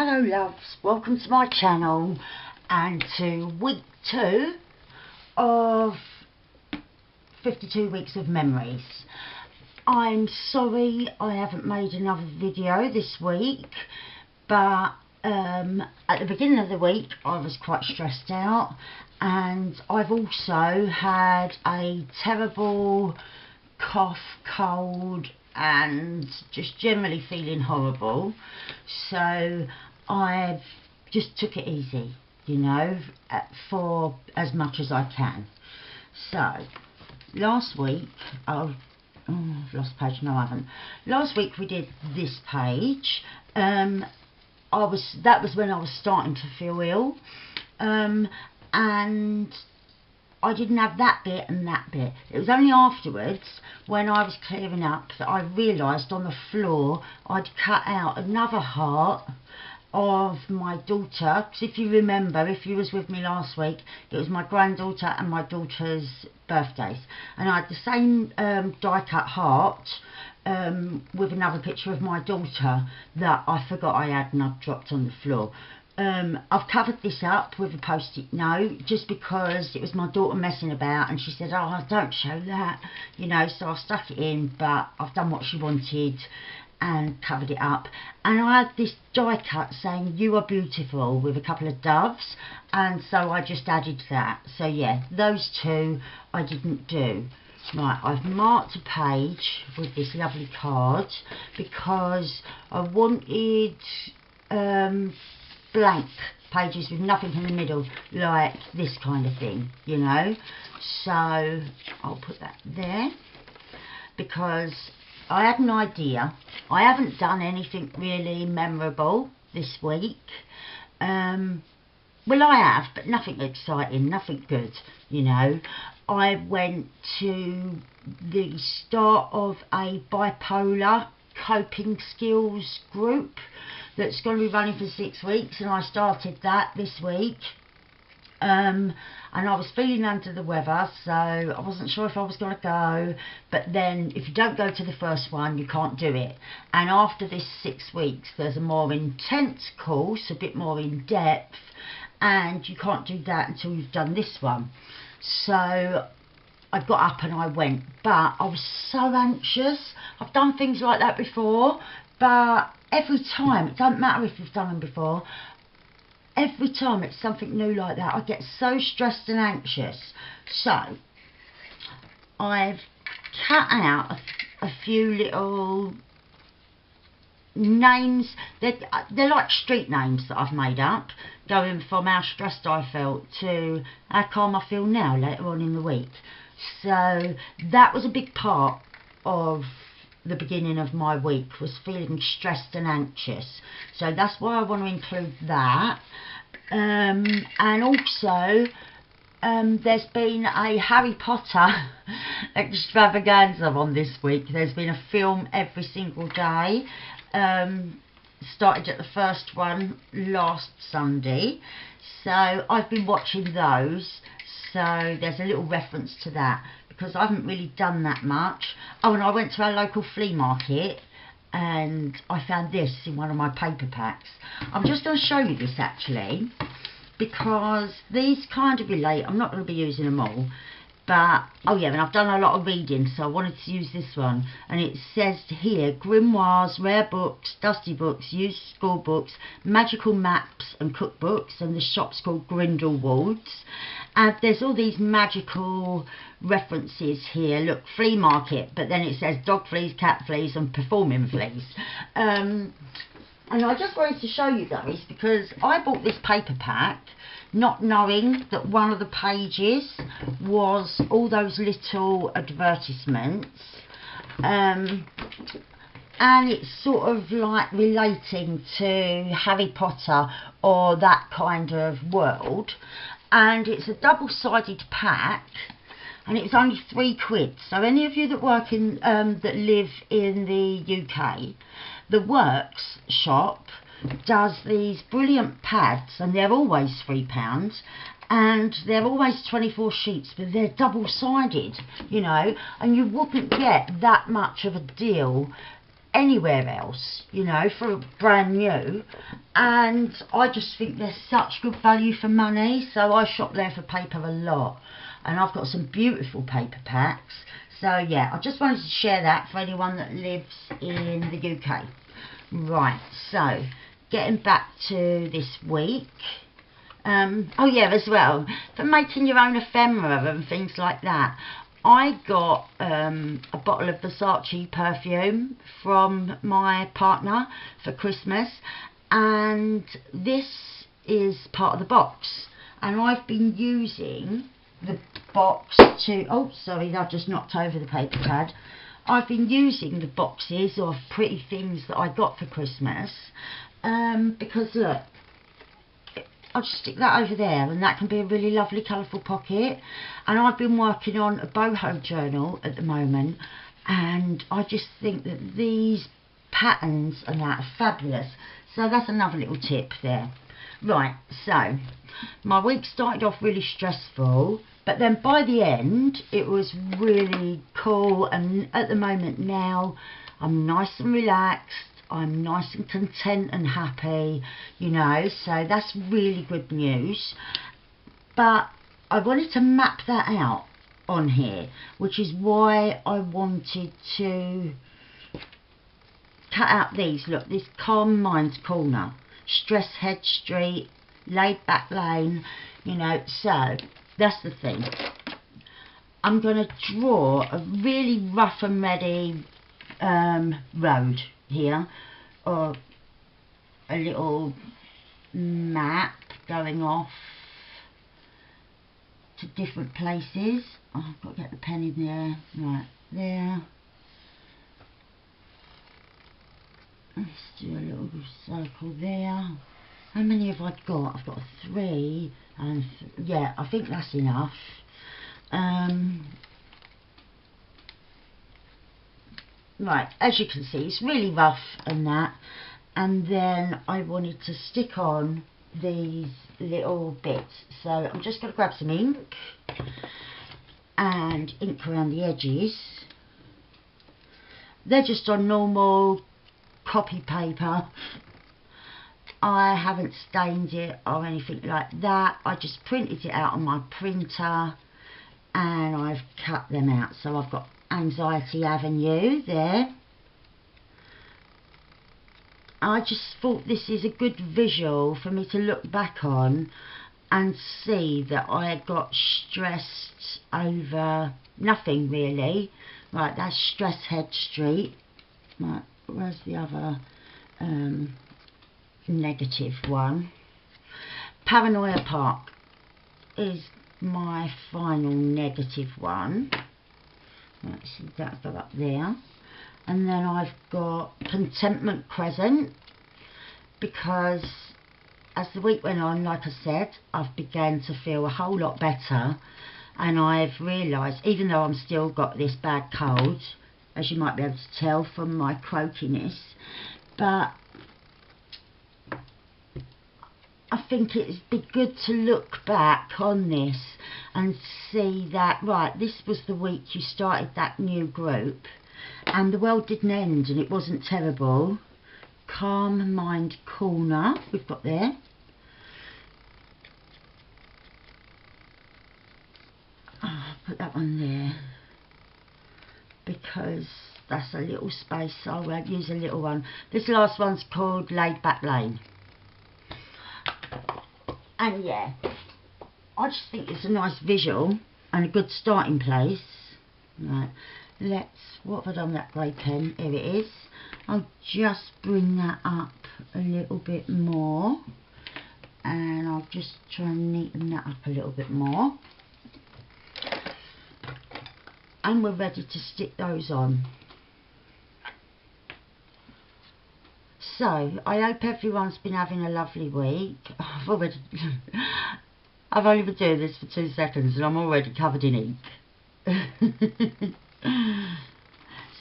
Hello loves, welcome to my channel and to week 2 of 52 weeks of memories. I'm sorry I haven't made another video this week, but at the beginning of the week I was quite stressed out, and I've also had a terrible cough, cold and just generally feeling horrible, so I just took it easy, you know, for as much as I can. So last week, I've lost the page. No, I haven't. Last week we did this page. That was when I was starting to feel ill, and I didn't have that bit and that bit. It was only afterwards, when I was clearing up, that I realised on the floor I'd cut out another heart of my daughter. Because if you remember, if you was with me last week, it was my granddaughter and my daughter's birthdays, and I had the same die cut heart with another picture of my daughter that I forgot I had and I've dropped on the floor. I've covered this up with a post-it note just because it was my daughter messing about, and she said, oh, don't show that, you know, so I stuck it in, but I've done what she wanted and covered it up. And I had this die cut saying you are beautiful with a couple of doves, and so I just added that. So yeah, those two I didn't do. Right, I've marked a page with this lovely card because I wanted blank pages with nothing in the middle, like this kind of thing, you know. So I'll put that there because I had an idea. I haven't done anything really memorable this week. Well, I have, but nothing exciting, nothing good, you know. I went to the start of a bipolar coping skills group that's going to be running for 6 weeks, and I started that this week. And I was feeling under the weather, so I wasn't sure if I was going to go, but then if you don't go to the first one, you can't do it. And after this 6 weeks, there's a more intense course, a bit more in depth, and you can't do that until you've done this one. So I got up and I went, but I was so anxious. I've done things like that before, but every time, it doesn't matter if you've done them before, every time it's something new like that, I get so stressed and anxious. So I've cut out a few little names. They're like street names that I've made up, going from how stressed I felt to how calm I feel now later on in the week. So that was a big part of the beginning of my week, was feeling stressed and anxious. So that's why I want to include that. And also there's been a Harry Potter extravaganza on this week. There's been a film every single day. Started at the first one last Sunday, so I've been watching those, so there's a little reference to that because I haven't really done that much. Oh, and I went to our local flea market and I found this in one of my paper packs. I'm just going to show you this actually because these kind of relate. I'm not going to be using them all, but oh yeah, and I've done a lot of reading, so I wanted to use this one. And it says here, grimoires, rare books, dusty books, used school books, magical maps and cookbooks, and the shop's called Grindelwald's. And there's all these magical references here. Look, flea market, but then it says dog fleas, cat fleas and performing fleas. And I just wanted to show you those because I bought this paper pack not knowing that one of the pages was all those little advertisements, and it's sort of like relating to Harry Potter or that kind of world, and it's a double-sided pack, and it was only £3. So any of you that work in that live in the UK, the Works shop does these brilliant pads, and they're always £3, and they're always 24 sheets, but they're double-sided, you know, and you wouldn't get that much of a deal anywhere else, you know, for brand new. And I just think they're such good value for money, so I shop there for paper a lot. And I've got some beautiful paper packs. So yeah, I just wanted to share that for anyone that lives in the UK. Right, so getting back to this week. Oh yeah, as well, for making your own ephemera and things like that, I got a bottle of Versace perfume from my partner for Christmas, and this is part of the box, and I've been using the box to, oh sorry, I've just knocked over the paper pad. I've been using the boxes of pretty things that I got for Christmas, because look, I'll just stick that over there, and that can be a really lovely colourful pocket. And I've been working on a boho journal at the moment, and I just think that these patterns and that are fabulous. So that's another little tip there. Right, so my week started off really stressful, but then by the end it was really cool, and at the moment now I'm nice and relaxed. I'm nice and content and happy, you know, so that's really good news. But I wanted to map that out on here, which is why I wanted to cut out these. Look, this Calm Minds Corner, Stress Head Street, Laid Back Lane, you know, so that's the thing. I'm going to draw a really rough and ready road here, or a little map going off to different places. Oh, I've got to get the pen in there. Right, there. Let's do a little circle there. How many have I got? I've got 3, and yeah, I think that's enough. Right, as you can see, it's really rough and that, and then I wanted to stick on these little bits, so I'm just going to grab some ink and ink around the edges. They're just on normal copy paper. I haven't stained it or anything like that. I just printed it out on my printer and I've cut them out. So I've got Anxiety Avenue there. I just thought this is a good visual for me to look back on and see that I got stressed over nothing really. Right, that's Stress Head Street. Right, where's the other negative one? Paranoia Park is my final negative one. Let's see, that'll go up there. And then I've got Contentment Crescent, because as the week went on, like I said, I've begun to feel a whole lot better, and I've realised, even though I'm still got this bad cold, as you might be able to tell from my croakiness, but I think it'd be good to look back on this and see that, right, this was the week you started that new group and the world didn't end and it wasn't terrible. Calm Mind Corner, we've got there. Oh, I'll put that one there because that's a little space, so I'll use a little one. This last one's called Laid Back Lane. And yeah, I just think it's a nice visual and a good starting place. Right, what have I done with that grey pen? Here it is. I'll just bring that up a little bit more, and I'll just try and neaten that up a little bit more. And we're ready to stick those on. So, I hope everyone's been having a lovely week. I've only been doing this for 2 seconds and I'm already covered in ink.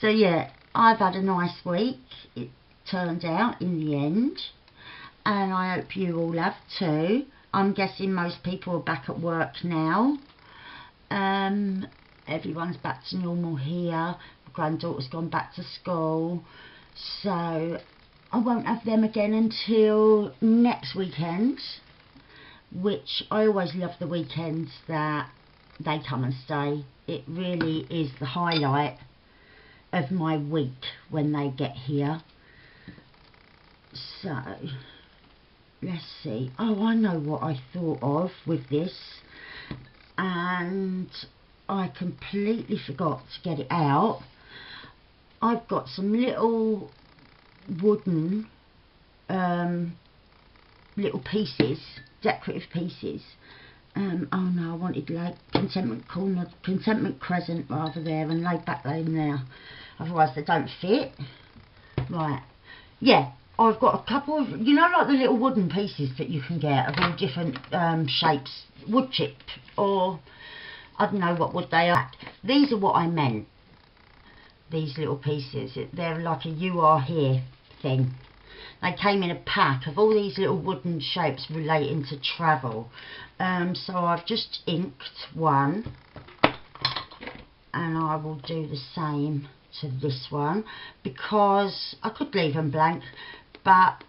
So yeah, I've had a nice week, it turned out in the end. And I hope you all have too. I'm guessing most people are back at work now. Everyone's back to normal here. My granddaughter's gone back to school. So I won't have them again until next weekend, which I always love the weekends that they come and stay. It really is the highlight of my week when they get here. So let's see. Oh, I know what I thought of with this, and I completely forgot to get it out. I've got some little wooden little pieces, decorative pieces. Oh no, I wanted like contentment crescent rather there, and laid back in there, otherwise they don't fit. Right, yeah, I've got a couple of, you know, like the little wooden pieces that you can get of all different shapes, wood chip, or I don't know what wood they are. These are what I meant, these little pieces. They're like a "you are here" thing. They came in a pack of all these little wooden shapes relating to travel. So I've just inked one, and I will do the same to this one, because I could leave them blank, but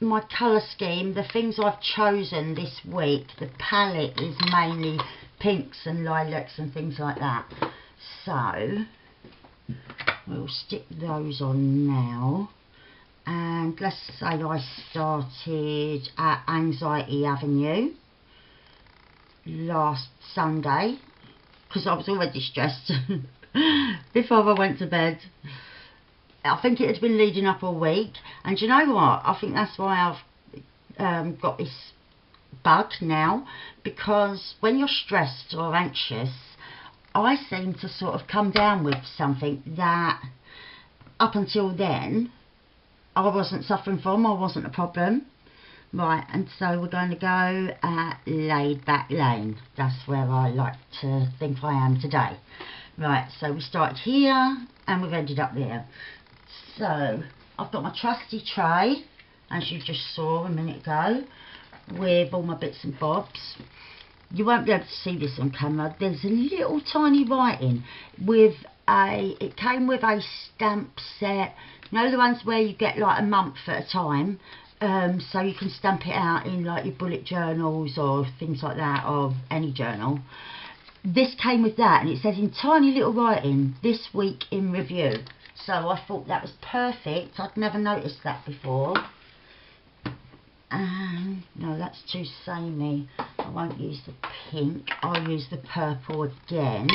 my colour scheme, the things I've chosen this week, the palette is mainly pinks and lilacs and things like that. So we'll stick those on now. And let's say I started at Anxiety Avenue last Sunday, because I was already stressed before I went to bed. I think it had been leading up all week, and you know what, I think that's why I've got this bug now, because when you're stressed or anxious, I seem to sort of come down with something that up until then I wasn't suffering from, or wasn't a problem. Right, and so we're going to go at Laid Back Lane. That's where I like to think I am today. Right, so we started here and we've ended up there. So I've got my trusty tray, as you just saw a minute ago, with all my bits and bobs. You won't be able to see this on camera. There's a little tiny writing with it came with a stamp set. You know, the ones where you get like a month at a time, so you can stamp it out in like your bullet journals or things like that, or any journal. This came with that, and it says in tiny little writing, "This week in review." So I thought that was perfect. I'd never noticed that before. No, that's too samey. I won't use the pink. I'll use the purple again.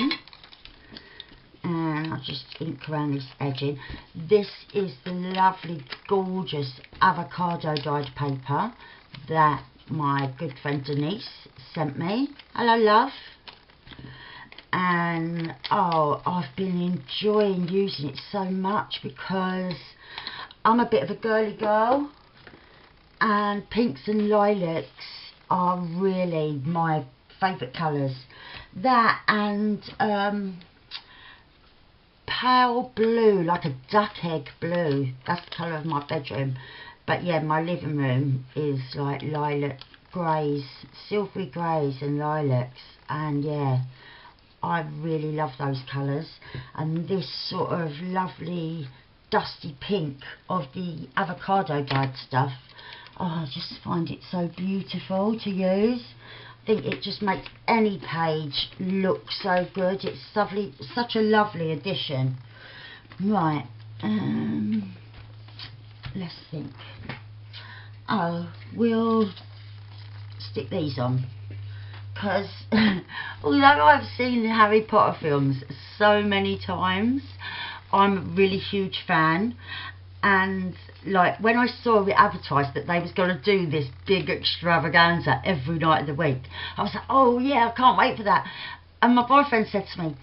And I'll just ink around this edging. This is the lovely, gorgeous avocado dyed paper that my good friend Denise sent me. Hello, love. And oh, I've been enjoying using it so much, because I'm a bit of a girly girl, and pinks and lilacs are really my favourite colours. That and pale blue, like a duck egg blue. That's the colour of my bedroom. But yeah, my living room is like lilac greys, silvery greys and lilacs. And yeah, I really love those colours. And this sort of lovely dusty pink of the avocado dyed stuff, oh, I just find it so beautiful to use. I think it just makes any page look so good. It's lovely, such a lovely addition. Right, let's think. Oh, we'll stick these on, because although I've seen the Harry Potter films so many times, I'm a really huge fan. And like when I saw it advertised that they was going to do this big extravaganza every night of the week, I was like, oh yeah, I can't wait for that. And my boyfriend said to me,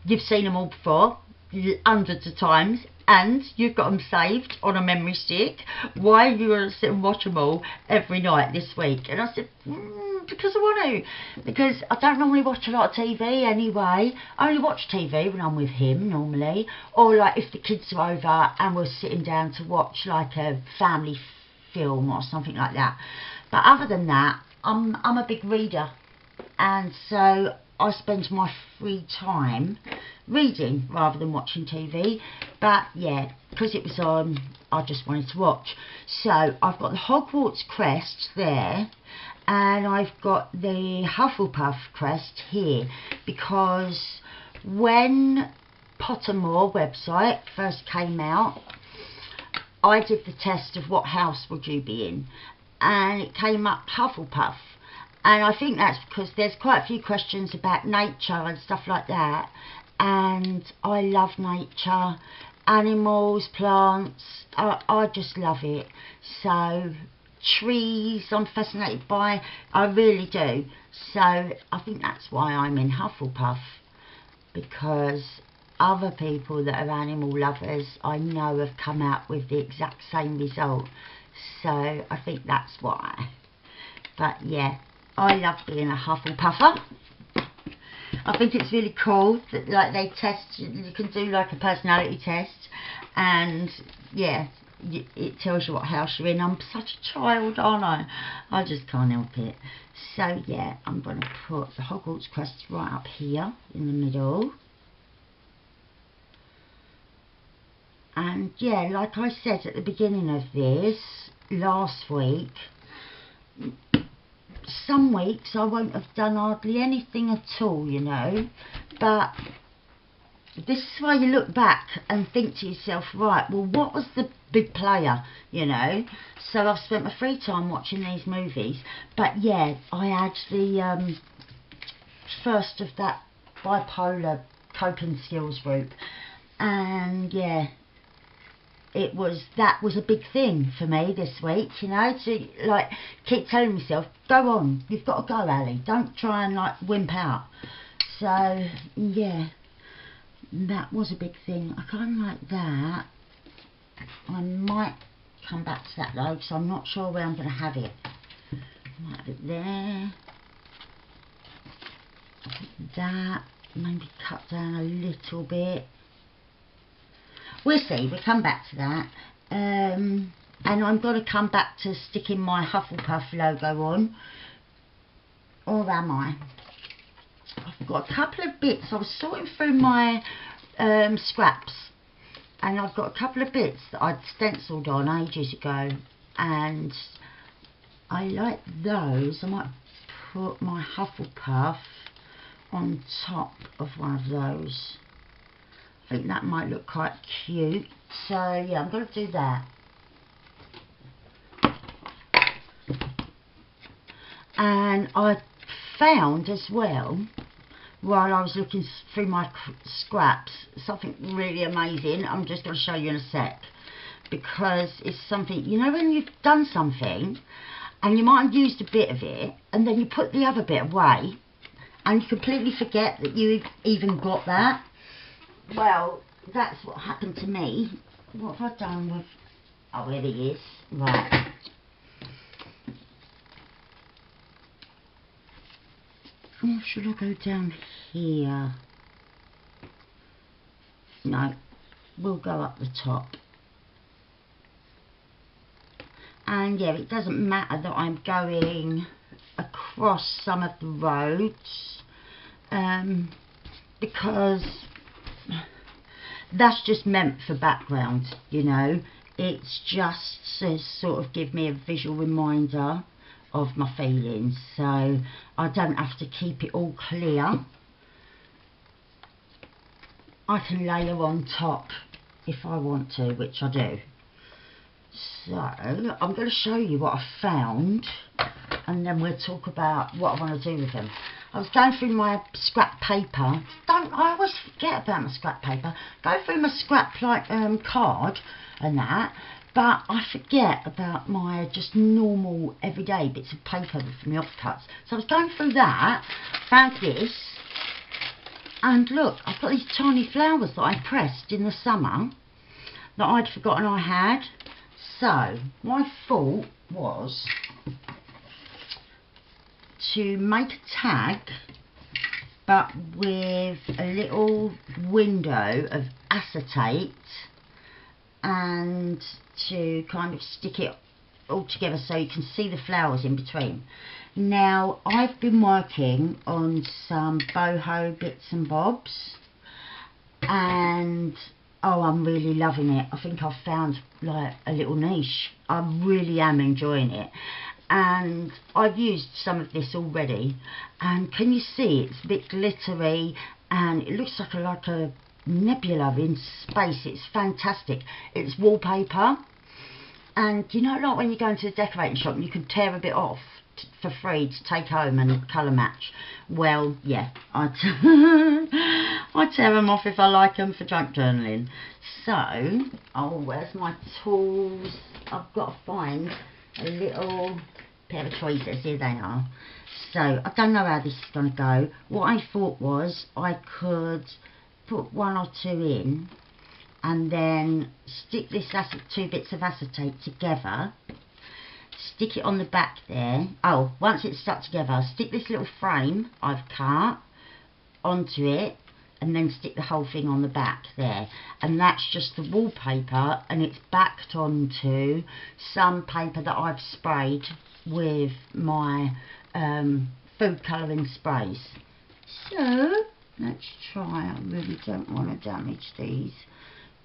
"You've seen them all before, hundreds of times, and you've got them saved on a memory stick. Why are you going to sit and watch them all every night this week?" And I said, because I want to. Because I don't normally watch a lot of TV anyway. I only watch TV when I'm with him normally, or like if the kids are over and we're sitting down to watch like a family film or something like that. But other than that, I'm a big reader, and so I spend my free time reading rather than watching TV. But yeah, because it was on, I just wanted to watch. So I've got the Hogwarts crest there, and I've got the Hufflepuff crest here, because when Pottermore website first came out, I did the test of what house would you be in, and it came up Hufflepuff. And I think that's because there's quite a few questions about nature and stuff like that, and I love nature, animals, plants, I just love it. So trees I'm fascinated by, I really do. So I think that's why I'm in Hufflepuff, because other people that are animal lovers I know have come out with the exact same result. So I think that's why. But yeah, I love being a Hufflepuffer. I think it's really cool that like they test, you can do like a personality test, and yeah, it tells you what house you're in. I'm such a child, aren't I? I just can't help it. So yeah, I'm going to put the Hogwarts crest right up here in the middle. And yeah, like I said at the beginning of this, last week, some weeks I won't have done hardly anything at all, you know, but this is why you look back and think to yourself, right, well, what was the big player, you know? So I've spent my free time watching these movies. But yeah, I had the first of that bipolar coping skills group, and yeah, that was a big thing for me this week, you know, to like keep telling myself, go on, you've got to go, Ali, don't try and like wimp out. So yeah, that was a big thing. I kind of like that. I might come back to that though, because I'm not sure where I'm going to have it. I might have it there. That, maybe cut down a little bit. We'll see, we'll come back to that. And I'm going to come back to sticking my Hufflepuff logo on. Or am I? I've got a couple of bits. I was sorting through my scraps, and I've got a couple of bits that I'd stenciled on ages ago, and I like those. I might put my Hufflepuff on top of one of those. I think that might look quite cute. So yeah, I'm going to do that. And I found as well, while I was looking through my scraps, something really amazing. I'm just going to show you in a sec, because it's something, you know, when you've done something and you might have used a bit of it, and then you put the other bit away and you completely forget that you even got that. Well, that's what happened to me. What have I done with... Oh, there he is. Right. Or should I go down here? No, we'll go up the top. And yeah, it doesn't matter that I'm going across some of the roads, because that's just meant for background, you know. It's just to sort of give me a visual reminder of my feelings, so I don't have to keep it all clear. I can layer on top if I want to, which I do. So I'm going to show you what I found, and then we'll talk about what I want to do with them. I was going through my scrap paper. I always forget about my scrap paper. Go through my scrap like card and that, but I forget about my just normal everyday bits of paper for my offcuts. So I was going through that, found this, and look, I've got these tiny flowers that I pressed in the summer that I'd forgotten I had. So my thought was to make a tag, but with a little window of acetate, and to kind of stick it all together so you can see the flowers in between. Now, I've been working on some boho bits and bobs, and oh, I'm really loving it. I think I've found like a little niche. I really am enjoying it, and I've used some of this already, and can you see it's a bit glittery and it looks like a nebula in space. It's fantastic. It's wallpaper, and you know, like when you go into a decorating shop and you can tear a bit off for free to take home and colour match. Well, yeah, I tear them off if I like them for junk journaling. So, oh, where's my tools? I've got to find a little pair of tweezers. Here they are. So, I don't know how this is going to go. What I thought was I could put one or two in and then stick this two bits of acetate together, stick it on the back there. Oh, once it's stuck together, stick this little frame I've cut onto it and then stick the whole thing on the back there, and that's just the wallpaper, and it's backed onto some paper that I've sprayed with my food colouring sprays. So let's try. I really don't want to damage these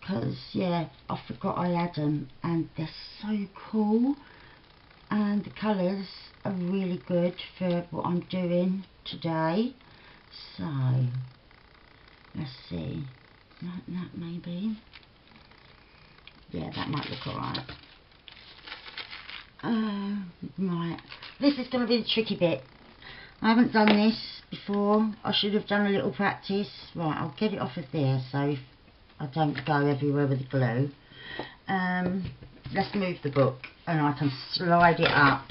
because, yeah, I forgot I had them and they're so cool, and the colours are really good for what I'm doing today. So let's see, like that maybe. Yeah, that might look alright. Right, this is going to be the tricky bit. I haven't done this before. I should have done a little practice. Right, I'll get it off of there so I don't go everywhere with the glue. Let's move the book and I can slide it up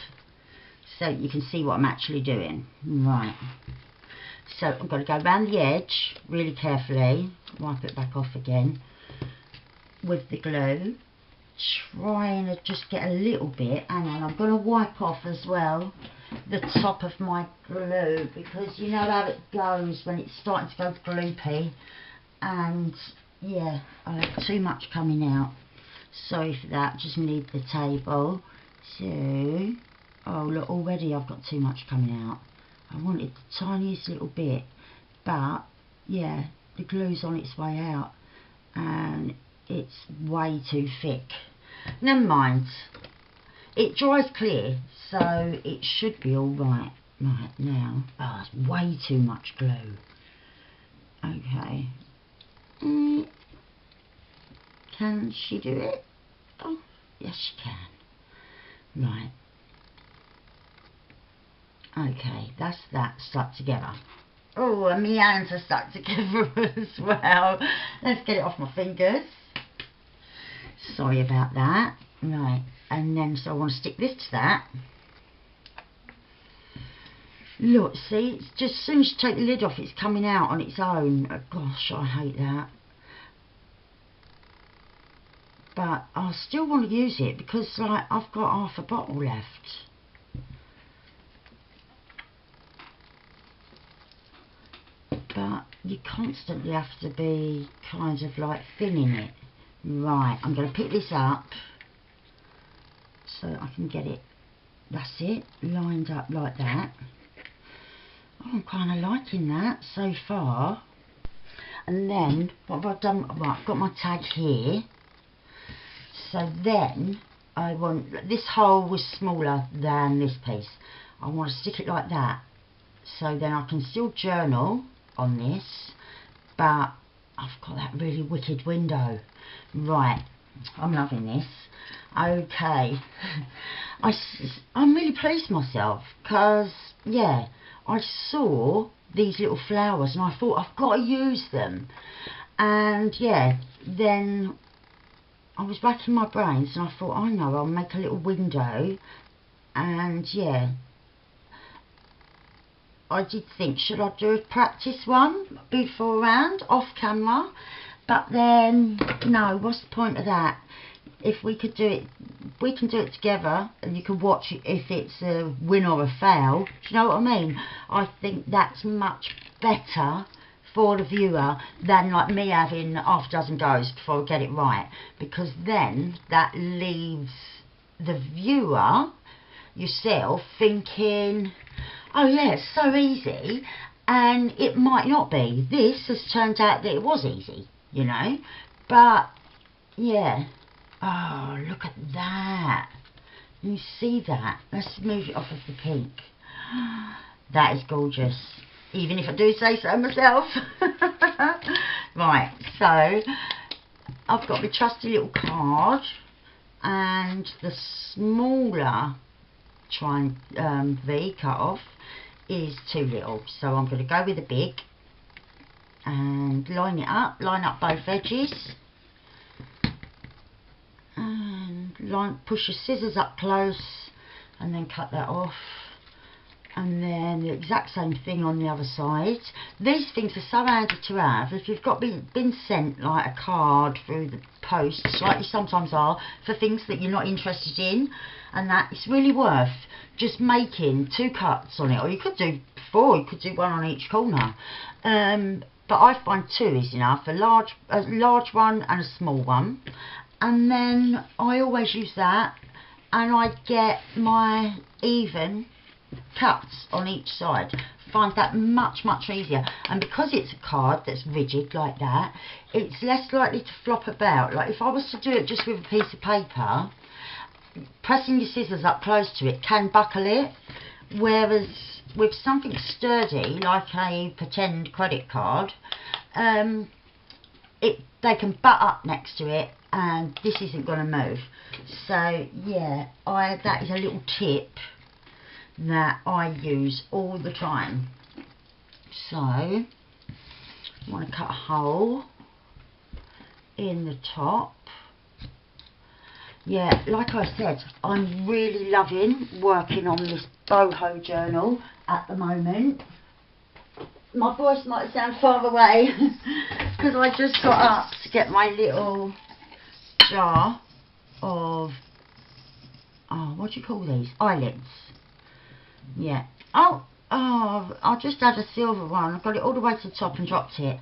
so you can see what I'm actually doing. Right, so I'm going to go around the edge really carefully, wipe it back off again with the glue, trying to just get a little bit, and then I'm going to wipe off as well the top of my glue, because you know how it goes when it's starting to go gloopy, and yeah, I have too much coming out. Sorry for that, just need the table. So, oh look, already I've got too much coming out. I wanted the tiniest little bit, but yeah, the glue's on its way out and it's way too thick. Never mind, it dries clear, so it should be alright. Right now, oh, it's way too much glue. Okay. Can she do it? Oh, yes she can. Right. Okay, that's that stuck together. Oh, and my hands are stuck together as well. Let's get it off my fingers. Sorry about that. Right, and then so I want to stick this to that. Look, see, it's just as soon as you take the lid off, it's coming out on its own. Oh, gosh, I hate that. But I still want to use it because, like, I've got half a bottle left. But you constantly have to be kind of like thinning it. Right, I'm going to pick this up so I can get it, that's it, lined up like that. Oh, I'm kind of liking that so far. And then, what have I done? Right, I've got my tag here. So then, I want, this hole was smaller than this piece. I want to stick it like that. So then I can still journal on this, but I've got that really wicked window. Right, I'm loving this. Okay, I'm really pleased with myself because, yeah, I saw these little flowers and I thought I've got to use them. And yeah, then I was racking my brains and I thought, I know, I'll make a little window. And yeah, I did think, should I do a practice one beforehand, off camera? But then, no, what's the point of that? If we could do it, we can do it together and you can watch it if it's a win or a fail. Do you know what I mean? I think that's much better for the viewer than like me having half a dozen goes before I get it right. Because then that leaves the viewer, yourself, thinking, oh yeah, it's so easy, and it might not be. This has turned out that it was easy. you know. But yeah, oh, look at that. You see that? Let's move it off of the pink. That is gorgeous, even if I do say so myself. Right, so I've got my trusty little card, and the smaller V cut off is too little, so I'm going to go with the big and line up both edges, and push your scissors up close and then cut that off. And then the exact same thing on the other side. These things are so handy to have. If you've got been sent like a card through the post, like you sometimes are, for things that you're not interested in, and that it's really worth just making 2 cuts on it, or you could do 4, you could do 1 on each corner. But I find 2 is enough, a large one and a small one. And then I always use that, and I get my even cuts on each side. Find that much easier, and because it's a card that's rigid like that, it's less likely to flop about. Like if I was to do it just with a piece of paper, pressing your scissors up close to it can buckle it, whereas with something sturdy like a pretend credit card, they can butt up next to it and this isn't going to move. So yeah, that is a little tip that I use all the time. So I want to cut a hole in the top. Yeah, like I said, I'm really loving working on this boho journal at the moment. My voice might sound far away because I just got up to get my little jar of, what do you call these? Eyelets. Yeah. Oh, I just had a silver one. I got it all the way to the top and dropped it.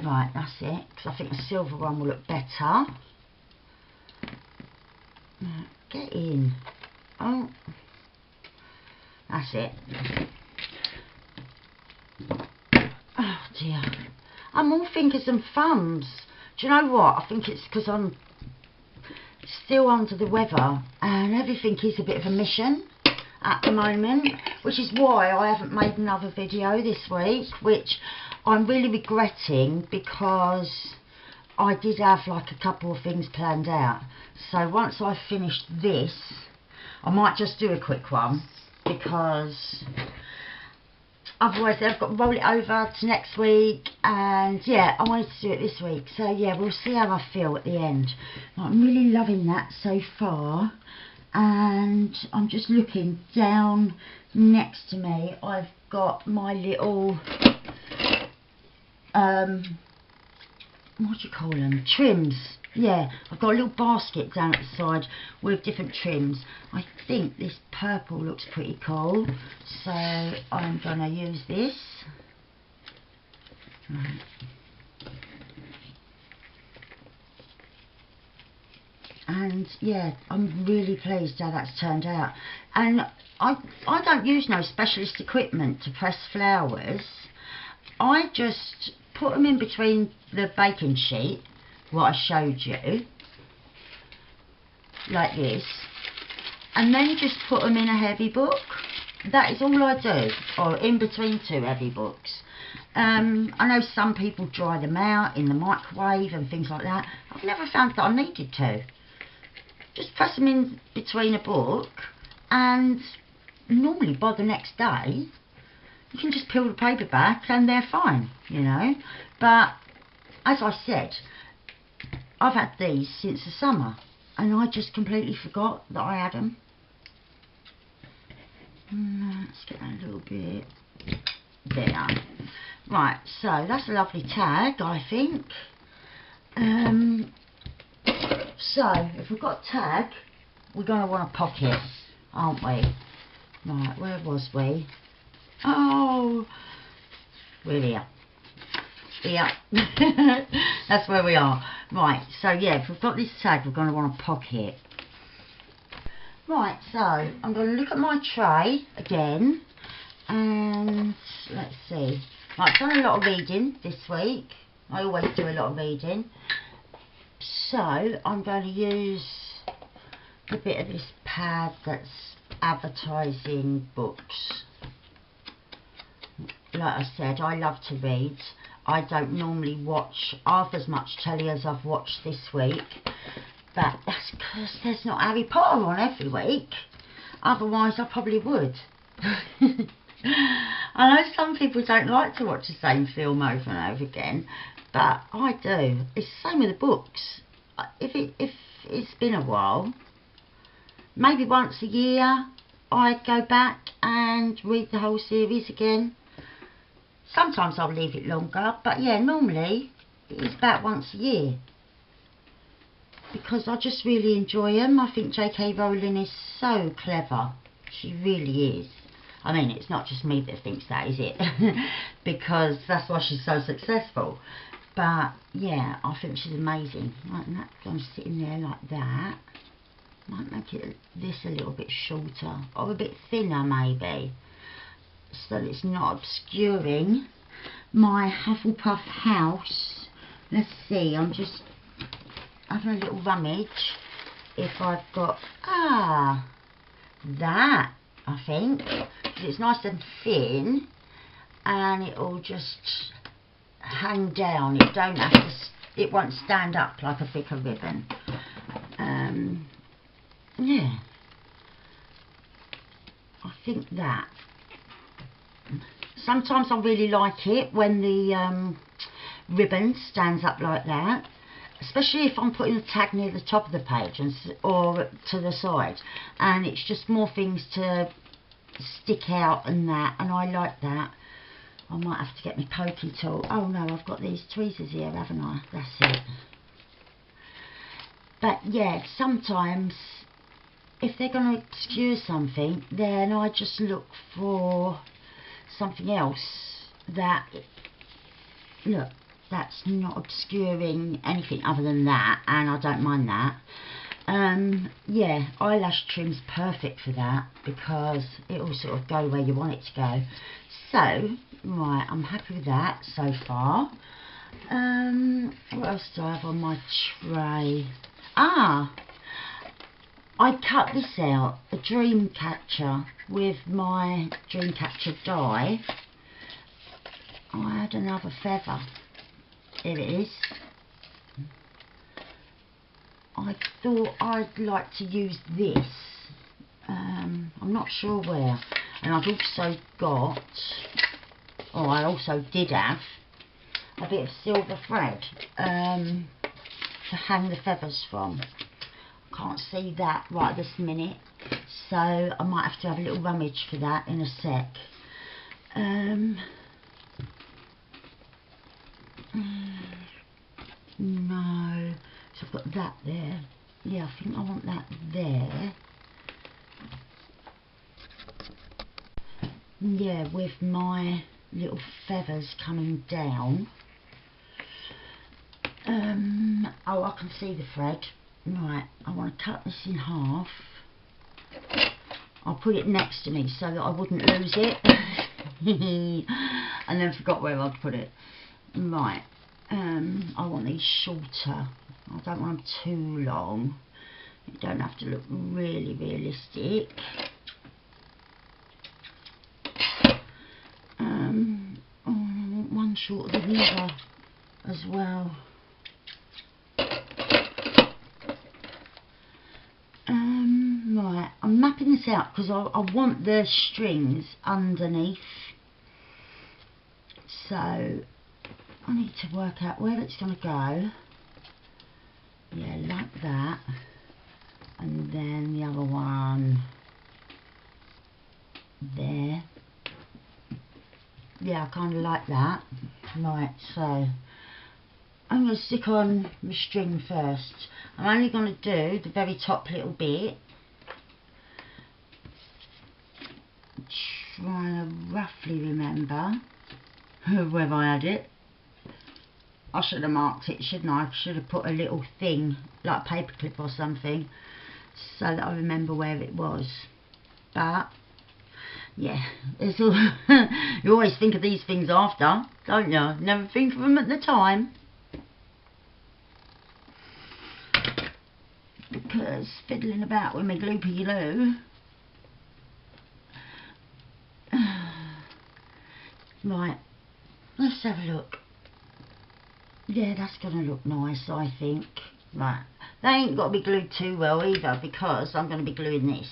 Right, that's it. Because I think the silver one will look better. Get in. Oh, that's it. Oh dear. I'm all fingers and thumbs. Do you know what? I think it's because I'm still under the weather and everything is a bit of a mission at the moment, which is why I haven't made another video this week, which I'm really regretting because I did have like a couple of things planned out. So once I've finished this, I might just do a quick one, because otherwise I've got to roll it over to next week, and yeah, I wanted to do it this week. So yeah, we'll see how I feel at the end. I'm really loving that so far. And I'm just looking down next to me. I've got my little, what do you call them? Trims. Yeah, I've got a little basket down at the side with different trims. I think this purple looks pretty cool, so I'm going to use this. Right. And yeah, I'm really pleased how that's turned out. And I don't use no specialist equipment to press flowers. I just put them in between the baking sheet, what I showed you, like this, and then just put them in a heavy book. That is all I do, or in between 2 heavy books. I know some people dry them out in the microwave and things like that. I've never found that I needed to. Just press them in between a book, and normally by the next day you can just peel the paper back and they're fine, you know. But as I said, I've had these since the summer and I just completely forgot that I had them. Let's get that a little bit there. Right, so that's a lovely tag, I think. So, if we've got a tag, we're going to want a pocket, aren't we? Right, where was we? Oh, we're here. Here. That's where we are. Right, so yeah, if we've got this tag, we're going to want a pocket. Right, so I'm going to look at my tray again, and let's see. Right, I've done a lot of reading this week. I always do a lot of reading. So I'm going to use a bit of this pad that's advertising books. Like I said, I love to read. I don't normally watch half as much telly as I've watched this week, but that's because there's not Harry Potter on every week. Otherwise I probably would. I know some people don't like to watch the same film over and over again, but I do. It's the same with the books. If it's been a while, maybe once a year I go back and read the whole series again. Sometimes I'll leave it longer, but yeah, normally it's about once a year. Because I just really enjoy them. I think J.K. Rowling is so clever. She really is. I mean, it's not just me that thinks that, is it? Because that's why she's so successful. But yeah, I think she's amazing. Like that, I'm sitting there like that. Might make this a little bit shorter, or a bit thinner maybe, so that it's not obscuring my Hufflepuff house. Let's see, I'm just having a little rummage if I've got, that, I think, because it's nice and thin and it'll just hang down. It don't have to, it won't stand up like a thicker ribbon. Yeah, I think that. Sometimes I really like it when the ribbon stands up like that, especially if I'm putting the tag near the top of the page or to the side, and it's just more things to stick out and that, and I like that. I might have to get my pokey tool. Oh no, I've got these tweezers here, haven't I? That's it. But yeah, sometimes if they're going to obscure something, then I just look for something else that, look, that's not obscuring anything other than that, and I don't mind that. Yeah, eyelash trim's perfect for that, because it will sort of go where you want it to go. So, right, I'm happy with that so far. What else do I have on my tray? I cut this out, a dream catcher, with my dream catcher die. I had another feather. Here it is. I thought I'd like to use this. I'm not sure where. And I've also got, or I also did have, a bit of silver thread to hang the feathers from. Can't see that right this minute, so I might have to have a little rummage for that in a sec. No, so I've got that there. Yeah, I think I want that there. Yeah, with my little feathers coming down. Oh, I can see the thread. Right, I want to cut this in half. I'll put it next to me so that I wouldn't lose it. And then forgot where I'd put it. Right, I want these shorter. I don't want them too long. You don't have to look really realistic. Oh, I want one shorter than the other as well. Right, I'm mapping this out because I want the strings underneath, so I need to work out where it's going to go. Yeah, like that, and then the other one there. Yeah, I kind of like that. Right, so I'm going to stick on my string first. I'm only going to do the very top little bit. Trying to roughly remember where I had it. I should have marked it, shouldn't I? I should have put a little thing, like a paperclip or something, so that I remember where it was. But yeah, it's all you always think of these things after, don't you? Never think of them at the time. Because fiddling about with my gloopy glue. Right, let's have a look. Yeah, that's going to look nice, I think. Right, they ain't got to be glued too well either, because I'm going to be gluing this.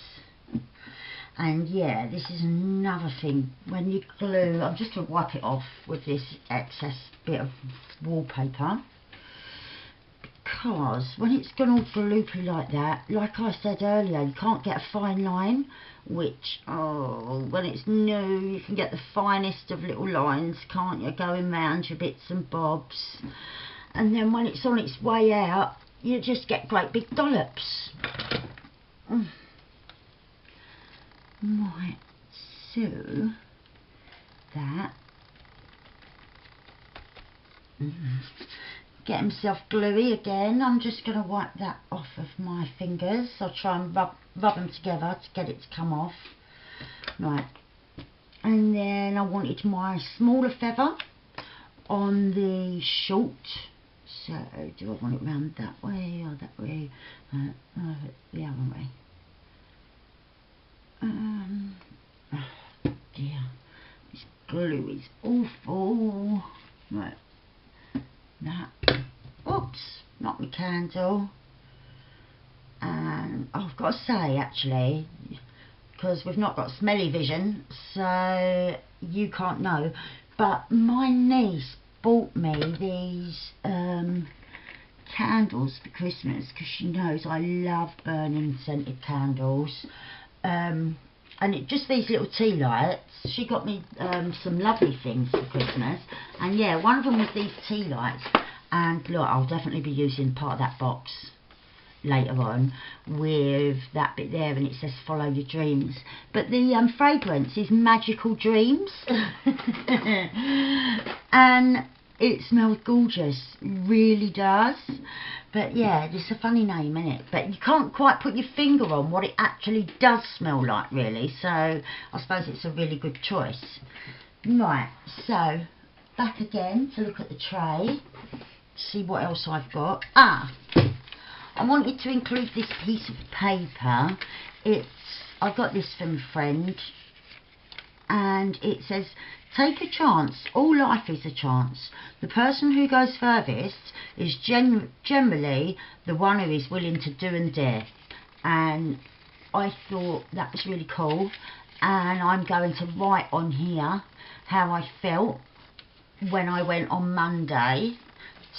And yeah, this is another thing. When you glue, I'm just going to wipe it off with this excess bit of wallpaper. Because when it's gone all gloopy like that, like I said earlier, you can't get a fine line. Which, oh, when it's new, you can get the finest of little lines, can't you? Going round your bits and bobs. And then when it's on its way out, you just get great big dollops. Right, so that. Get himself gluey again. I'm just going to wipe that off of my fingers. I'll try and rub them together to get it to come off. Right, and then I wanted my smaller feather on the short. So do I want it round that way or that way? The other way. Oh dear, this glue is awful. Right, that. Oops, not my candle. And oh, I've got to say, actually, because we've not got smelly vision, so you can't know, but my niece bought me these candles for Christmas, because she knows I love burning scented candles. And just these little tea lights. She got me some lovely things for Christmas, and yeah, one of them was these tea lights. And look, I'll definitely be using part of that box later on with that bit there, and it says follow your dreams. But the fragrance is Magical Dreams. And it smells gorgeous, really does. But yeah, it's a funny name, isn't it? But you can't quite put your finger on what it actually does smell like, really. So I suppose it's a really good choice. Right, so back again to look at the tray. See what else I've got. I wanted to include this piece of paper. I got this from a friend, and it says, take a chance, all life is a chance. The person who goes furthest is generally the one who is willing to do and dare. And I thought that was really cool, and I'm going to write on here how I felt when I went on Monday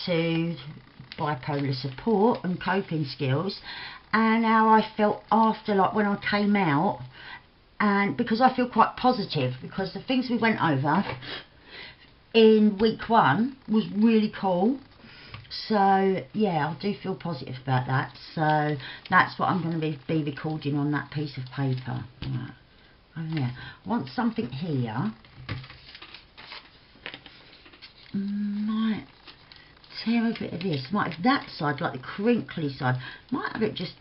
to bipolar support and coping skills, and how I felt after, like when I came out. And because I feel quite positive, because the things we went over in week 1 was really cool. So yeah, I do feel positive about that. So that's what I'm going to be recording on that piece of paper. Right. Oh yeah, I want something here. Might tear a bit of this. Might have that side, like the crinkly side. Might have it just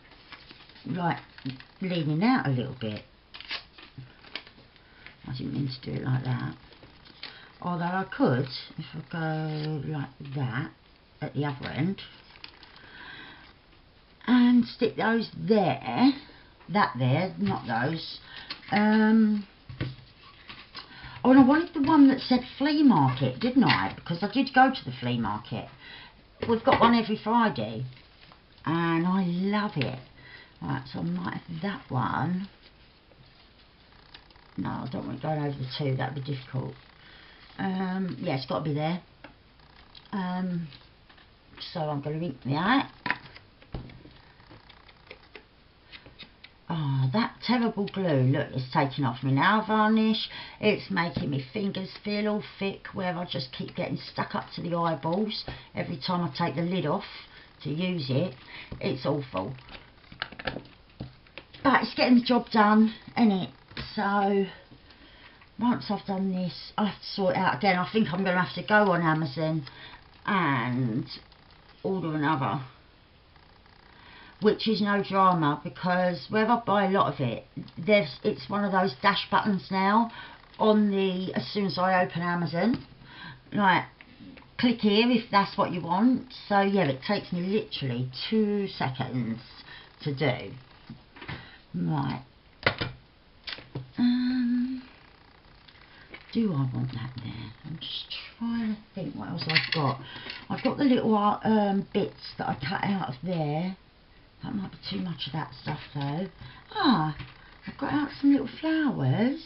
like leaning out a little bit. I didn't mean to do it like that. Although I could, if I go like that at the other end, and stick those there, that there, not those. Oh, and I wanted the one that said flea market, didn't I? Because I did go to the flea market. We've got one every Friday, and I love it. Right, so I might have that one. No, I don't want it going over the 2, that'd be difficult. Yeah, it's got to be there. So I'm going to ink that. Oh, that terrible glue, look, it's taking off my nail varnish. It's making my fingers feel all thick, where I just keep getting stuck up to the eyeballs every time I take the lid off to use it. It's awful. But it's getting the job done, isn't it? So once I've done this, I have to sort it out again. I think I'm going to have to go on Amazon and order another. which is no drama, because where I buy a lot of it, it's one of those dash buttons now on the, as soon as I open Amazon, like click here if that's what you want. So yeah, it takes me literally 2 seconds to do. Right. Do I want that there? I'm just trying to think what else I've got. I've got the little bits that I cut out of there. That might be too much of that stuff though. Ah, I've got out some little flowers.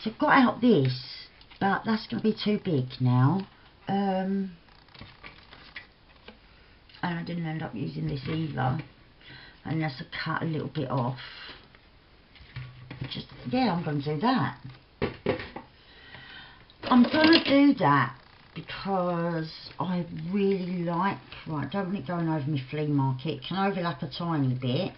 So I've got out this, but that's going to be too big now. And I didn't end up using this either, unless I cut a little bit off. Just, yeah, I'm going to do that. I'm going to do that because I really like, right, don't want it going over my flea market. It can overlap a tiny bit.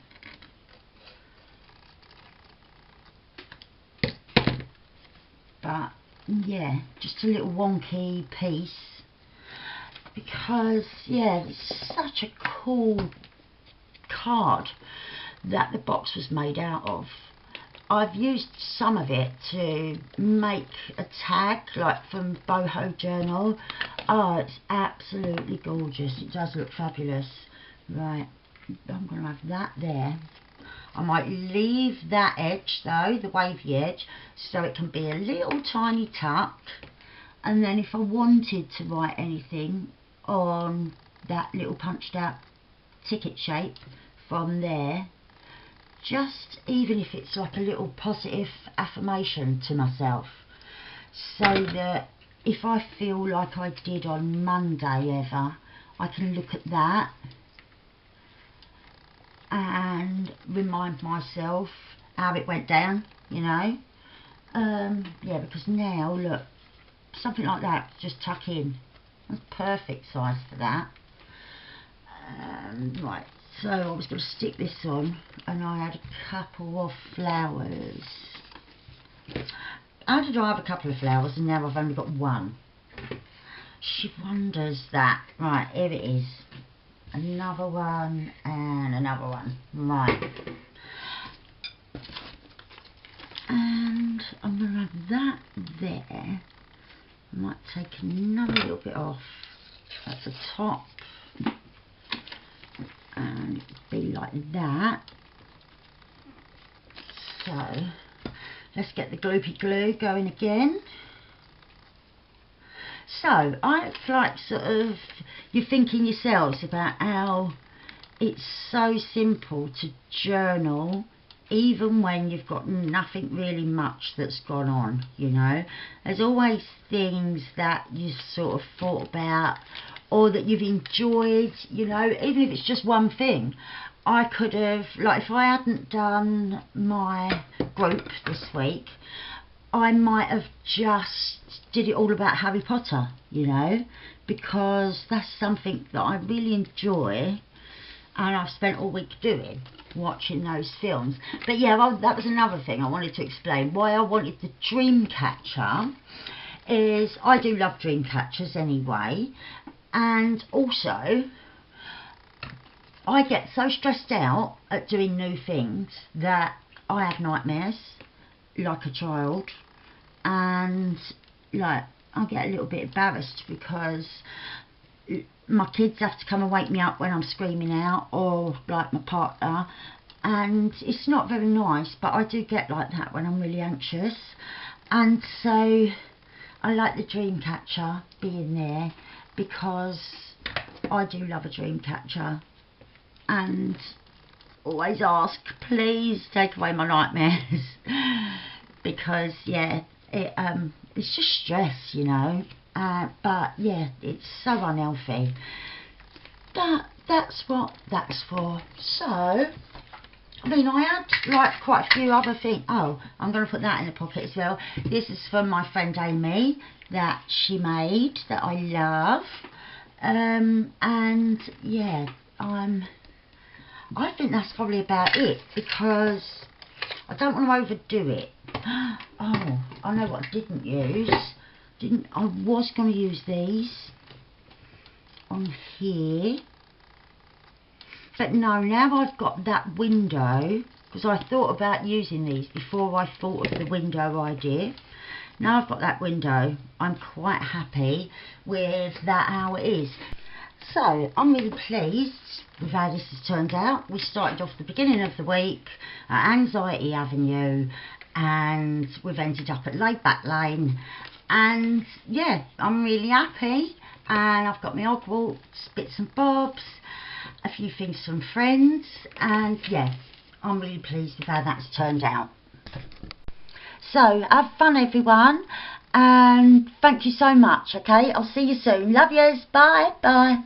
But yeah, just a little wonky piece, because yeah, it's such a cool card that the box was made out of. I've used some of it to make a tag, like from Boho Journal. Oh, it's absolutely gorgeous. It does look fabulous. Right, I'm going to have that there. I might leave that edge though, the wavy edge, so it can be a little tiny tuck. And then if I wanted to write anything on that little punched out ticket shape from there, just even if it's like a little positive affirmation to myself, so that if I feel like I did on Monday ever, I can look at that and remind myself how it went down, you know. Yeah, because now look, something like that, just tuck in. That's perfect size for that. Right, so I was going to stick this on, and I had a couple of flowers. How did I have a couple of flowers and now I've only got one? She wonders that. Right, here it is. Another one and another one. Right. And I'm going to have that there. I might take another little bit off at the top. And be like that. So let's get the gloopy glue going again. So I like sort of, you're thinking yourselves about how it's so simple to journal even when you've got nothing really much that's gone on, you know. There's always things that you sort of thought about or that you've enjoyed, you know, even if it's just one thing. I could have, like if I hadn't done my group this week, I might have just did it all about Harry Potter, you know, because that's something that I really enjoy and I've spent all week doing, watching those films. But yeah, well, that was another thing I wanted to explain. Why I wanted the Dreamcatcher is I do love Dreamcatchers anyway, and also I get so stressed out at doing new things that I have nightmares like a child, and like I get a little bit embarrassed because my kids have to come and wake me up when I'm screaming out, or like my partner, and it's not very nice, but I do get like that when I'm really anxious. And so I like the Dreamcatcher being there because I do love a Dreamcatcher, and always ask, please take away my nightmares because yeah, it's just stress, you know. But yeah, it's so unhealthy. But that's what that's for. So I mean, I had like quite a few other things. Oh, I'm going to put that in the pocket as well. This is from my friend Amy that she made, that I love. And yeah, I think that's probably about it, because I don't want to overdo it. Oh, I know what I didn't use. I was going to use these on here. But no, now I've got that window, because I thought about using these before I thought of the window idea. Now I've got that window, I'm quite happy with that how it is. So I'm really pleased with how this has turned out. We started off the beginning of the week at Anxiety Avenue and we've ended up at Laid Back Lane, and yeah, I'm really happy. And I've got my Hogwarts bits and bobs, a few things from friends, and yeah, I'm really pleased with how that's turned out. So have fun everyone, and thank you so much. Okay, I'll see you soon. Love yous. Bye.